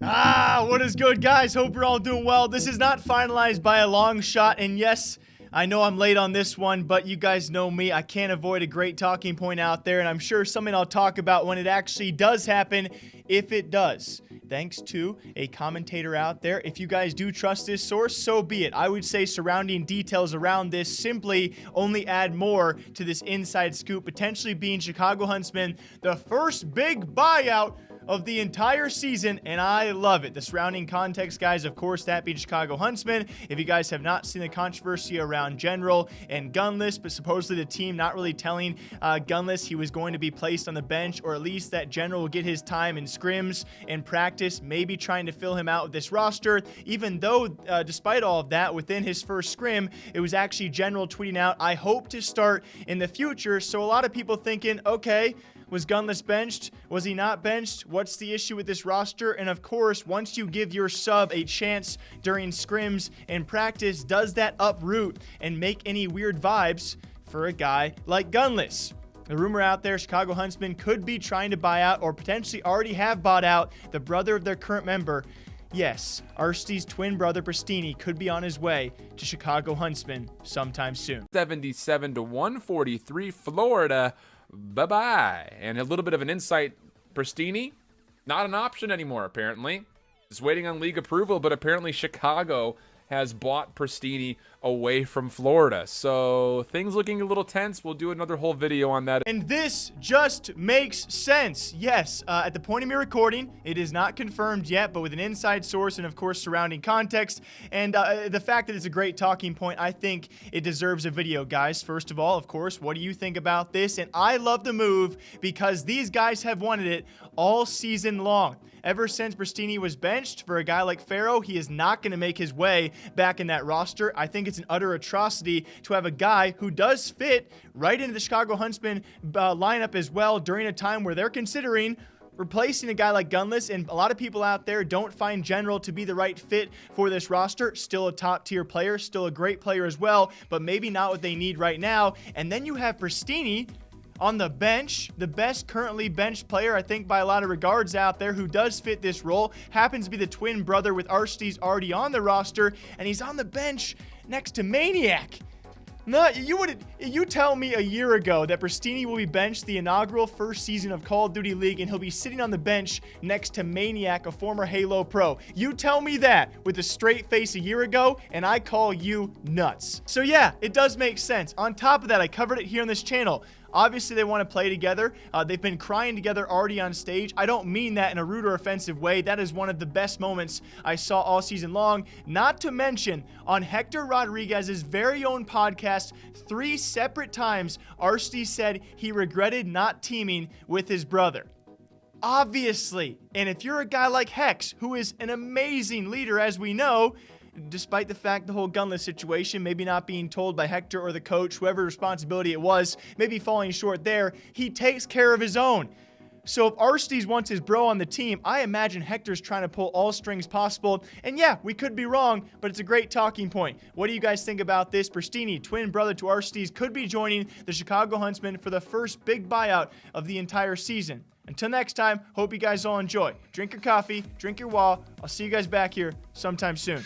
What is good, guys? Hope you're all doing well. This is not finalized by a long shot, and yes, I know I'm late on this one, but you guys know me. I can't avoid a great talking point out there, and I'm sure something I'll talk about when it actually does happen, if it does. Thanks to a commentator out there. If you guys do trust this source, so be it. I would say surrounding details around this simply only add more to this inside scoop, potentially being Chicago Huntsmen, the first big buyout of the entire season, and I love it. The surrounding context, guys, of course, that being Chicago Huntsmen. If you guys have not seen the controversy around General and Gunless, but supposedly the team not really telling Gunless he was going to be placed on the bench, or at least that General will get his time in scrims and practice, maybe trying to fill him out with this roster, even though, despite all of that, within his first scrim, it was actually General tweeting out, "I hope to start in the future." So a lot of people thinking, okay, was Gunless benched? Was he not benched? What's the issue with this roster? And of course, once you give your sub a chance during scrims and practice, does that uproot and make any weird vibes for a guy like Gunless? The rumor out there, Chicago Huntsmen could be trying to buy out, or potentially already have bought out, the brother of their current member. Yes, Arcitys' twin brother Prestinni could be on his way to Chicago Huntsmen sometime soon. 77 to 143 Florida. Bye-bye. And a little bit of an insight, Prestinni, not an option anymore, apparently. Just waiting on league approval, but apparently Chicago has bought Prestinni away from Florida. So things looking a little tense. We'll do another whole video on that. And this just makes sense. Yes, at the point of me recording, it is not confirmed yet, but with an inside source and, of course, surrounding context. And the fact that it's a great talking point, I think it deserves a video, guys. First of all, of course, what do you think about this? And I love the move because these guys have wanted it all season long. Ever since Prestinni was benched, for a guy like Pharaoh, he is not going to make his way back in that roster. I think it's an utter atrocity to have a guy who does fit right into the Chicago Huntsmen lineup as well during a time where they're considering replacing a guy like Gunless, and a lot of people out there don't find General to be the right fit for this roster. Still a top-tier player, still a great player as well, but maybe not what they need right now. And then you have Prestinni on the bench, the best currently benched player, I think, by a lot of regards out there, who does fit this role, happens to be the twin brother with Arcitys already on the roster, and he's on the bench next to Maniac. No, you tell me a year ago that Prestinni will be benched the inaugural first season of Call of Duty League, and he'll be sitting on the bench next to Maniac, a former Halo pro. You tell me that with a straight face a year ago, and I call you nuts. So yeah, it does make sense. On top of that, I covered it here on this channel. Obviously, they want to play together. They've been crying together already on stage. I don't mean that in a rude or offensive way. That is one of the best moments I saw all season long. Not to mention, on Hector Rodriguez's very own podcast, 3 separate times, Arcitys said he regretted not teaming with his brother. Obviously. And if you're a guy like Hex, who is an amazing leader, as we know, despite the fact the whole Gunless situation, maybe not being told by Hector or the coach, whoever responsibility it was, maybe falling short there, he takes care of his own. So if Arcitys wants his bro on the team, I imagine Hector's trying to pull all strings possible. And yeah, we could be wrong, but it's a great talking point. What do you guys think about this? Prestinni, twin brother to Arcitys, could be joining the Chicago Huntsmen for the first big buyout of the entire season. Until next time, hope you guys all enjoy. Drink your coffee, drink your wall. I'll see you guys back here sometime soon.